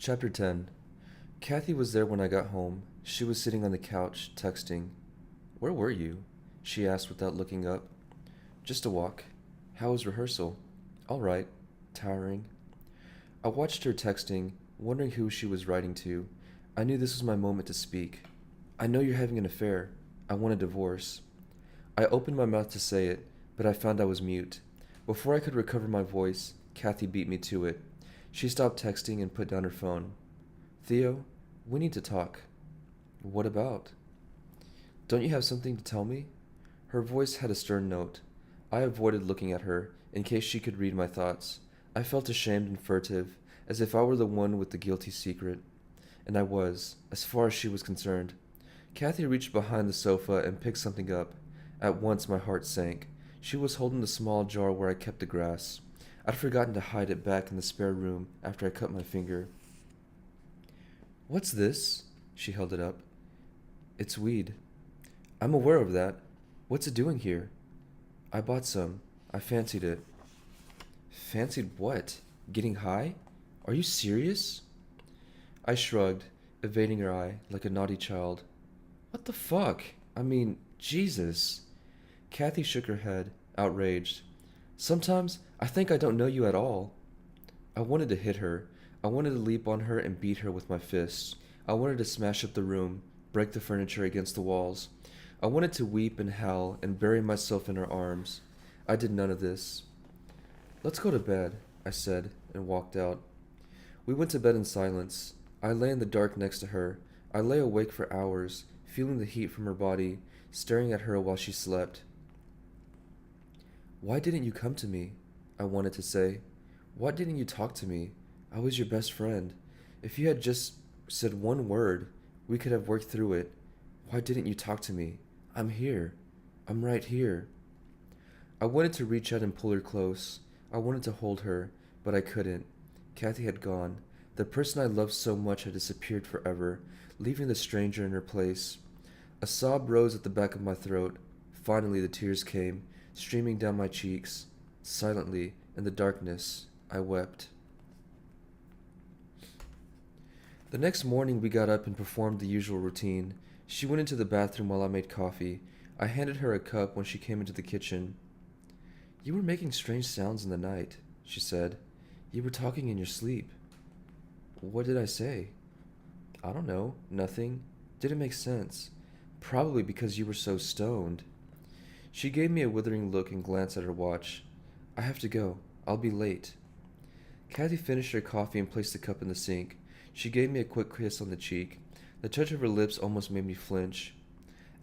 Chapter 10. Kathy was there when I got home. She was sitting on the couch, texting. "Where were you?" she asked without looking up. "Just a walk." "How was rehearsal?" "All right." "Tiring." I watched her texting, wondering who she was writing to. I knew this was my moment to speak. "I know you're having an affair. I want a divorce." I opened my mouth to say it, but I found I was mute. Before I could recover my voice, Kathy beat me to it. She stopped texting and put down her phone. "Theo, we need to talk." "What about?" "Don't you have something to tell me?" Her voice had a stern note. I avoided looking at her, in case she could read my thoughts. I felt ashamed and furtive, as if I were the one with the guilty secret. And I was, as far as she was concerned. Kathy reached behind the sofa and picked something up. At once my heart sank. She was holding the small jar where I kept the grass. I'd forgotten to hide it back in the spare room after I cut my finger. "What's this?" She held it up. "It's weed." "I'm aware of that. What's it doing here?" "I bought some. I fancied it." "Fancied what? Getting high? Are you serious?" I shrugged, evading her eye like a naughty child. "What the fuck? I mean, Jesus." Kathy shook her head, outraged. "Sometimes I think I don't know you at all." I wanted to hit her. I wanted to leap on her and beat her with my fists. I wanted to smash up the room, break the furniture against the walls. I wanted to weep and howl and bury myself in her arms. I did none of this. "Let's go to bed," I said, and walked out. We went to bed in silence. I lay in the dark next to her. I lay awake for hours, feeling the heat from her body, staring at her while she slept. "Why didn't you come to me?" I wanted to say. "Why didn't you talk to me? I was your best friend. If you had just said one word, we could have worked through it. Why didn't you talk to me? I'm here. I'm right here." I wanted to reach out and pull her close. I wanted to hold her, but I couldn't. Kathy had gone. The person I loved so much had disappeared forever, leaving the stranger in her place. A sob rose at the back of my throat. Finally the tears came, streaming down my cheeks. Silently, in the darkness, I wept. The next morning we got up and performed the usual routine. She went into the bathroom while I made coffee. I handed her a cup when she came into the kitchen. "You were making strange sounds in the night," she said. "You were talking in your sleep." "What did I say?" "I don't know. Nothing. Didn't make sense. Probably because you were so stoned." She gave me a withering look and glanced at her watch. "I have to go. I'll be late." Kathy finished her coffee and placed the cup in the sink. She gave me a quick kiss on the cheek. The touch of her lips almost made me flinch.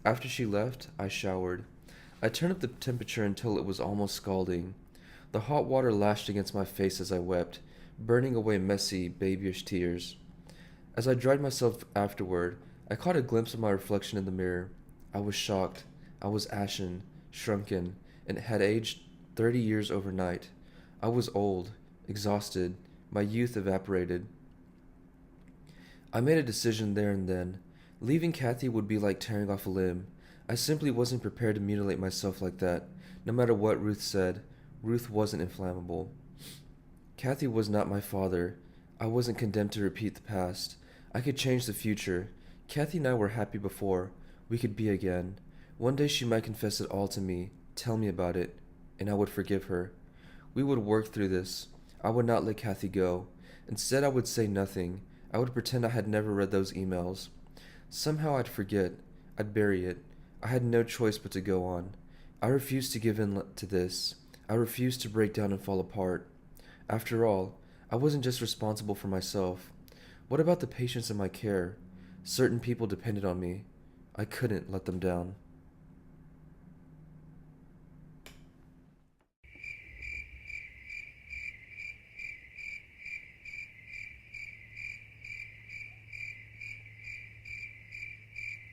After she left, I showered. I turned up the temperature until it was almost scalding. The hot water lashed against my face as I wept, burning away messy, babyish tears. As I dried myself afterward, I caught a glimpse of my reflection in the mirror. I was shocked. I was ashen, shrunken, and had aged 30 years overnight. I was old, exhausted, my youth evaporated. I made a decision there and then. Leaving Kathy would be like tearing off a limb. I simply wasn't prepared to mutilate myself like that. No matter what Ruth said, Ruth wasn't inflammable. Kathy was not my father. I wasn't condemned to repeat the past. I could change the future. Kathy and I were happy before. We could be again. One day she might confess it all to me, tell me about it, and I would forgive her. We would work through this. I would not let Kathy go. Instead, I would say nothing. I would pretend I had never read those emails. Somehow I'd forget. I'd bury it. I had no choice but to go on. I refused to give in to this. I refused to break down and fall apart. After all, I wasn't just responsible for myself. What about the patients in my care? Certain people depended on me. I couldn't let them down.